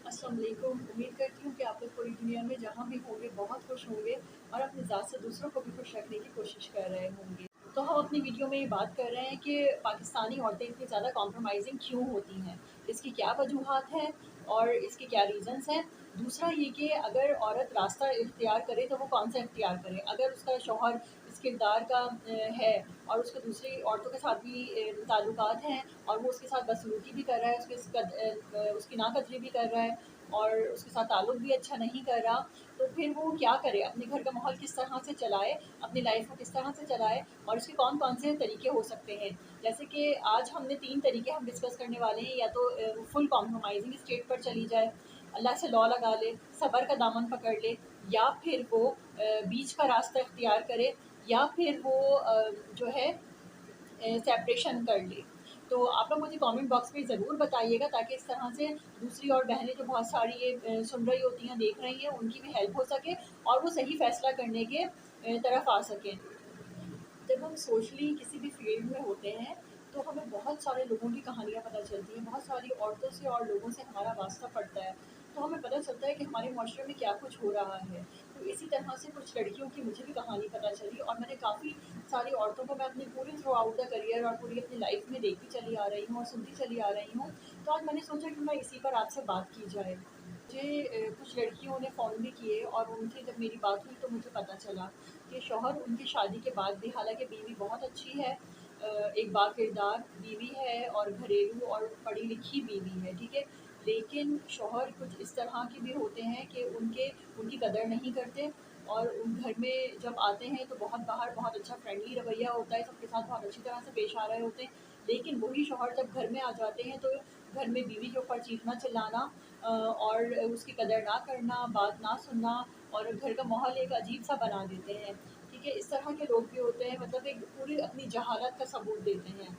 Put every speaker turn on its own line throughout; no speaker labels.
अस्सलाम वालेकुम। उम्मीद करती हूँ कि आप लोग पूरी दुनिया में जहाँ भी होंगे बहुत खुश होंगे और अपनी ज़ात से दूसरों को भी खुश रखने की कोशिश कर रहे होंगे। तो हम अपनी वीडियो में ये बात कर रहे हैं कि पाकिस्तानी औरतें इतनी ज़्यादा कॉम्प्रोमाइज़िंग क्यों होती हैं, इसकी क्या वजूहात हैं और इसके क्या रीज़न्स हैं। दूसरा ये कि अगर औरत रास्ता इख्तियार करे तो वो कौन सा इख्तियार करे। अगर उसका शौहर इस किरदार का है और उसके दूसरी औरतों के साथ भी ताल्लुकात हैं और वो उसके साथ बदसलूकी भी कर रहा है, उसकी नाकदरी भी कर रहा है और उसके साथ ताल्लुक़ भी अच्छा नहीं कर रहा, तो फिर वो क्या करे, अपने घर का माहौल किस तरह से चलाए, अपनी लाइफ को किस तरह से चलाए और इसके कौन कौन से तरीके हो सकते हैं। जैसे कि आज हमने 3 तरीके हम डिस्कस करने वाले हैं। या तो फुल कॉम्प्रोमाइजिंग स्टेट पर चली जाए, अल्लाह से लौ लगा ले, सब्र का दामन पकड़ ले, या फिर वो बीच का रास्ता इख्तियार करे, या फिर वो जो है सेपरेशन कर ले। तो आप लोग मुझे कमेंट बॉक्स में ज़रूर बताइएगा ताकि इस तरह से दूसरी और बहनें जो बहुत सारी ये सुन रही होती हैं, देख रही हैं, उनकी भी हेल्प हो सके और वो सही फ़ैसला करने के तरफ आ सकें। जब हम सोशली किसी भी फील्ड में होते हैं तो हमें बहुत सारे लोगों की कहानियाँ पता चलती हैं, बहुत सारी औरतों से और लोगों से हमारा वास्ता पड़ता है, तो हमें पता चलता है कि हमारे माशरे में क्या कुछ हो रहा है। तो इसी तरह से कुछ लड़कियों की मुझे भी कहानी पता चली और मैंने काफ़ी सारी औरतों को मैं अपनी पूरी थ्रू आउट द करियर और पूरी अपनी लाइफ में देखती चली आ रही हूँ और सुनती चली आ रही हूँ। तो आज मैंने सोचा कि मैं इसी पर आपसे बात की जाए। मुझे कुछ लड़कियों ने फ़ोन भी किए और उनसे जब मेरी बात हुई तो मुझे पता चला कि शौहर उनकी शादी के बाद भी, हालाँकि बीवी बहुत अच्छी है, एक बाकिरदार बीवी है और घरेलू और पढ़ी लिखी बीवी है, ठीक है। लेकिन शौहर कुछ इस तरह के भी होते हैं कि उनकी कदर नहीं करते और उन घर में जब आते हैं तो बाहर बहुत अच्छा फ्रेंडली रवैया होता है, सबके साथ बहुत अच्छी तरह से पेश आ रहे होते हैं। लेकिन वही शौहर जब घर में आ जाते हैं तो घर में बीवी के ऊपर चीखना चिल्लाना और उसकी कदर ना करना, बात ना सुनना और घर का माहौल एक अजीब-सा बना देते हैं, ठीक है। इस तरह के लोग भी होते हैं, मतलब एक पूरी अपनी जहालत का सबूत देते हैं।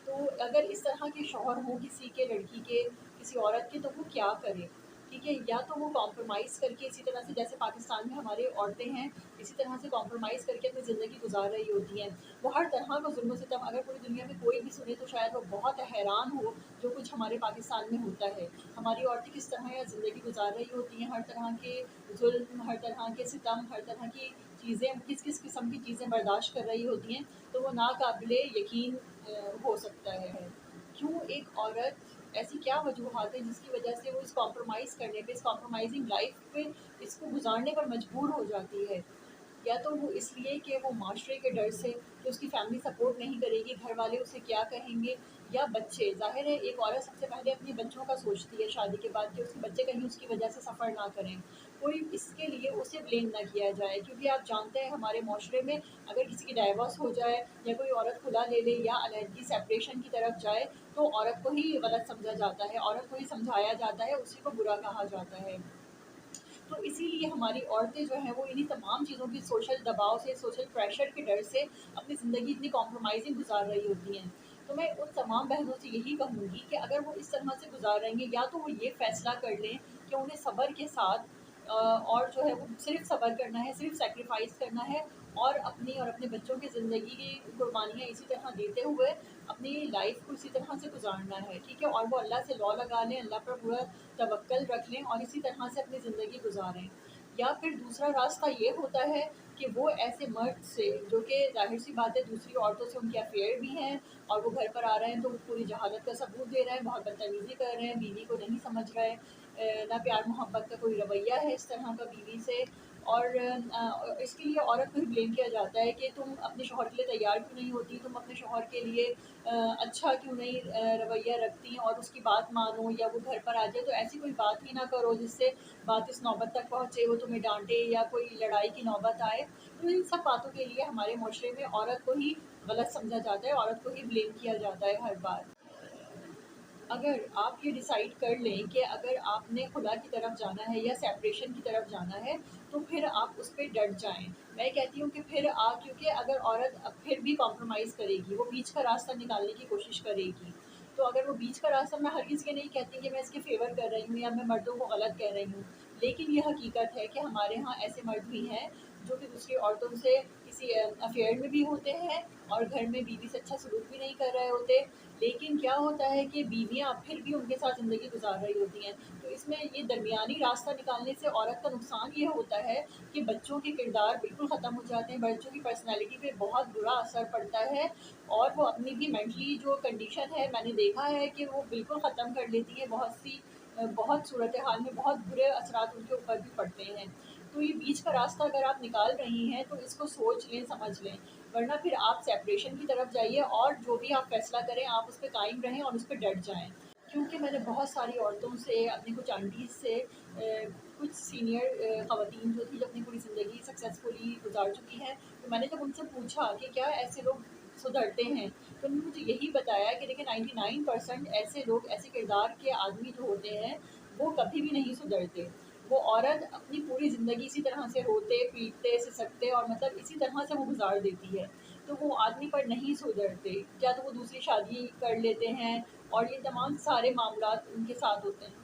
तो अगर इस तरह के शौहर हों किसी के, लड़की के, किसी औरत के, तो वो क्या करे, ठीक है। या तो वो कॉम्प्रोमाइज़ करके इसी तरह से, जैसे पाकिस्तान में हमारी औरतें हैं, इसी तरह से कॉम्प्रोमाइज़ करके अपनी ज़िंदगी गुजार रही होती हैं। वो हर तरह का ज़ुल्म-सितम, अगर पूरी दुनिया में कोई भी सुने तो शायद वो बहुत हैरान हो जो कुछ हमारे पाकिस्तान में होता है। हमारी औरतें किस तरह यहाँ ज़िंदगी गुजार रही होती हैं, हर तरह के ज़ुल्म, हर तरह के सितम, हर तरह की चीज़ें, किस-किस किस्म की चीज़ें बर्दाश्त कर रही होती हैं, तो वो नाकाबिले यकीन हो सकता है। क्यों एक औरत, ऐसी क्या वजूहात हैं जिसकी वजह से वो इस कॉम्प्रोमाइज़ करने पे, इस कॉम्प्रोमाइज़िंग लाइफ़ पे, इसको गुज़ारने पर मजबूर हो जाती है? या तो वो इसलिए कि वो माशरे के डर से कि उसकी फैमिली सपोर्ट नहीं करेगी, घर वाले उसे क्या कहेंगे, या बच्चे। ज़ाहिर है एक औरत सबसे पहले अपने बच्चों का सोचती है शादी के बाद कि उसके बच्चे कहीं उसकी वजह से सफ़र ना करें। कोई इसके लिए उसे ब्लेम ना किया जाए, क्योंकि आप जानते हैं हमारे माशरे में अगर किसी की डाइवोर्स हो जाए या कोई औरत खुला ले ले या अलहदगी सेपरेशन की तरफ जाए तो औरत को ही गलत समझा जाता है, औरत को ही समझाया जाता है, उसी को बुरा कहा जाता है। तो इसीलिए हमारी औरतें जो हैं वो इन्हीं तमाम चीज़ों की सोशल दबाव से, सोशल प्रेशर के डर से अपनी ज़िंदगी इतनी कॉम्प्रोमाइज़िंग गुजार रही होती हैं। तो मैं उन तमाम बहनों से यही कहूँगी कि अगर वो इस तरह से गुजार रहेंगे, या तो वो ये फ़ैसला कर लें कि उन्हें सब्र के साथ और जो है वो सिर्फ़ सब्र करना है, सिर्फ़ सैक्रिफ़ाइस करना है और अपनी और अपने बच्चों की ज़िंदगी की कुर्बानियाँ इसी तरह देते हुए अपनी लाइफ़ को इसी तरह से गुज़ारना है, ठीक है। और वो अल्लाह से लौ लगा लें, अल्लाह पर पूरा तवक्कल रख लें और इसी तरह से अपनी ज़िंदगी गुज़ारें। या फिर दूसरा रास्ता ये होता है कि वो ऐसे मर्द से, जो कि ज़ाहिर-सी बात है दूसरी औरतों से उनके अफ़ेयर भी हैं और वो घर पर आ रहे हैं तो वो पूरी जहालत का सबूत दे रहे हैं, बहुत बदतमीज़ी कर रहे हैं, बीवी को नहीं समझ रहे, ना प्यार मोहब्बत का कोई रवैया है इस तरह का बीवी से। और इसके लिए औरत को ही ब्लेम किया जाता है कि तुम अपने शौहर के लिए तैयार क्यों नहीं होती, तुम अपने शौहर के लिए अच्छा क्यों नहीं रवैया रखती और उसकी बात मानो, या वो घर पर आ जाए तो ऐसी कोई बात ही ना करो जिससे बात इस नौबत तक पहुँचे, वो तुम्हें डाँटे या कोई लड़ाई की नौबत आए। तो इन सब बातों के लिए हमारे माशरे में औरत को ही गलत समझा जाता है, औरत को ही ब्लेम किया जाता है हर बार। अगर आप ये डिसाइड कर लें कि अगर आपने खुला की तरफ जाना है या सेपरेशन की तरफ जाना है, तो फिर आप उस पे डट जाएँ। मैं कहती हूँ कि फिर आप, क्योंकि अगर औरत अब फिर भी कॉम्प्रोमाइज़ करेगी, वो बीच का रास्ता निकालने की कोशिश करेगी। तो अगर वो बीच का रास्ता, मैं हरगिज़ ये नहीं कहती कि मैं इसके फ़ेवर कर रही हूँ या मैं मर्दों को गलत कह रही हूँ। लेकिन ये हकीकत है कि हमारे यहाँ ऐसे मर्द भी हैं जो कि दूसरी औरतों से किसी अफेयर में भी होते हैं और घर में बीवी से अच्छा सलूक भी नहीं कर रहे होते, लेकिन क्या होता है कि बीवियाँ फिर भी उनके साथ ज़िंदगी गुजार रही होती हैं। तो इसमें ये दरमियानी रास्ता निकालने से औरत का नुकसान ये होता है कि बच्चों के किरदार बिल्कुल ख़त्म हो जाते हैं, बच्चों की पर्सनैलिटी पे बहुत बुरा असर पड़ता है और वो अपनी भी मेंटली जो कंडीशन है, मैंने देखा है कि वो बिल्कुल ख़त्म कर लेती है। बहुत सूरत हाल में बहुत बुरे असरात उनके ऊपर भी पड़ते हैं। तो ये बीच का रास्ता अगर आप निकाल रही हैं तो इसको सोच लें, समझ लें, वरना फिर आप सेपरेशन की तरफ जाइए और जो भी आप फ़ैसला करें आप उस पे कायम रहें और उस पे डट जाएँ। क्योंकि मैंने बहुत सारी औरतों से, अपनी कुछ आंटीज़ से, कुछ सीनियर ख़वातीन जो थी, जो अपनी पूरी ज़िंदगी सक्सेसफुली गुज़ार चुकी हैं, तो मैंने जब उनसे पूछा कि क्या ऐसे लोग सुधरते हैं, तो उन्होंने मुझे यही बताया कि देखिए 99% ऐसे लोग, ऐसे किरदार के आदमी जो होते हैं, वो कभी भी नहीं सुधरते। वो औरत अपनी पूरी ज़िंदगी इसी तरह से रोते, पीटते, सिसकते और मतलब इसी तरह से वो गुज़ार देती है। तो वो आदमी पर नहीं सुधरते, या तो वो दूसरी शादी कर लेते हैं और ये तमाम सारे मामलात उनके साथ होते हैं।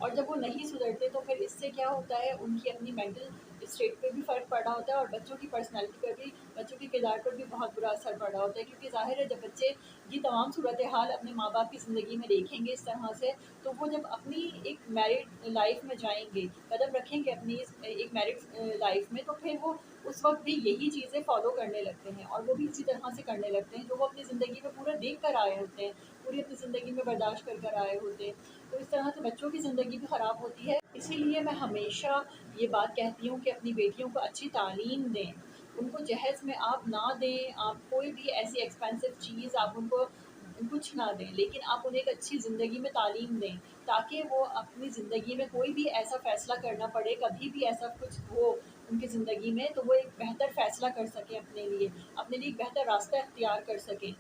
और जब वो नहीं सुधरते तो फिर इससे क्या होता है, उनकी अपनी मेंटल स्टेट पे भी फ़र्क पड़ा होता है और बच्चों की पर्सनैलिटी पर भी, बच्चों के किरदार पर भी बहुत बुरा असर पड़ा होता है। क्योंकि ज़ाहिर है जब बच्चे ये तमाम सूरत हाल अपने माँ बाप की ज़िंदगी में देखेंगे इस तरह से, तो वो जब अपनी एक मैरिड लाइफ में जाएंगे, कदम रखेंगे अपनी एक मैरिड लाइफ में, तो फिर वो उस वक्त भी यही चीज़ें फॉलो करने लगते हैं और वो भी इसी तरह से करने लगते हैं जो वो अपनी ज़िंदगी में पूरा देख कर आए होते हैं, पूरी अपनी ज़िंदगी में बर्दाश्त कर कर आए होते हैं। तो इस तरह से बच्चों की ज़िंदगी भी ख़राब होती है। इसीलिए मैं हमेशा ये बात कहती हूँ कि अपनी बेटियों को अच्छी तालीम दें, उनको जहेज़ में आप ना दें, आप कोई भी ऐसी एक्सपेंसिव चीज़ आप उनको कुछ ना दें, लेकिन आप उन्हें एक अच्छी ज़िंदगी में तालीम दें, ताकि वो अपनी ज़िंदगी में कोई भी ऐसा फ़ैसला करना पड़े, कभी भी ऐसा कुछ हो उनकी ज़िंदगी में, तो वो एक बेहतर फ़ैसला कर सकें अपने लिए एक बेहतर रास्ता इख्तियार कर सकें।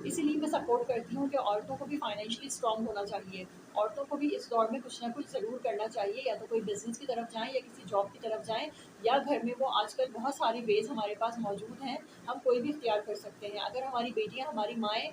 इसीलिए मैं सपोर्ट करती हूँ कि औरतों को भी फाइनेंशियली स्ट्रॉन्ग होना चाहिए। औरतों को भी इस दौर में कुछ ना कुछ ज़रूर करना चाहिए, या तो कोई बिज़नेस की तरफ जाएँ या किसी जॉब की तरफ जाएँ, या घर में वो आजकल बहुत सारे वेज़ हमारे पास मौजूद हैं, हम कोई भी इख्तियार कर सकते हैं। अगर हमारी बेटियाँ, हमारी माएँ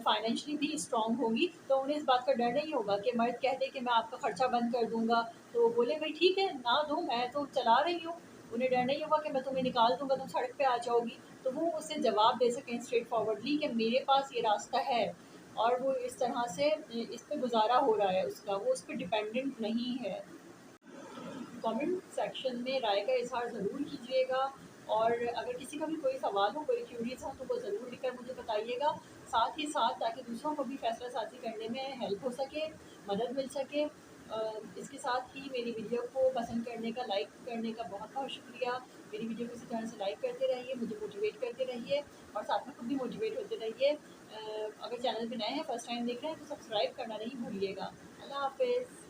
फाइनेंशियली भी स्ट्रॉन्ग होंगी, तो उन्हें इस बात का डर नहीं होगा कि मर्द कह दे कि मैं आपका खर्चा बंद कर दूँगा, तो बोले भई ठीक है, ना दो, मैं तो चला रही हूँ। उन्हें डर नहीं होगा कि मैं तुम्हें निकाल दूँगा, तुम सड़क पे आ जाओगी। तो वो उसे जवाब दे सकें स्ट्रेट फॉरवर्डली कि मेरे पास ये रास्ता है और वो इस तरह से इस पे गुज़ारा हो रहा है उसका, वो उस पे डिपेंडेंट नहीं है। कमेंट सेक्शन में राय का इज़हार ज़रूर कीजिएगा और अगर किसी का भी कोई सवाल हो, कोई क्यूरीज हो, तो वो ज़रूर लिखकर मुझे बताइएगा। साथ ही साथ ताकि दूसरों को भी फैसला साज़ी करने में हेल्प हो सके, मदद मिल सके। इसके साथ ही मेरी वीडियो को पसंद करने का, लाइक करने का बहुत-बहुत शुक्रिया। मेरी वीडियो को इसी तरह से लाइक करते रहिए, मुझे मोटिवेट करते रहिए और साथ में खुद भी मोटिवेट होते रहिए। अगर चैनल पे नए हैं, फर्स्ट टाइम देख रहे हैं, तो सब्सक्राइब करना नहीं भूलिएगा। अल्लाह हाफ़िज़।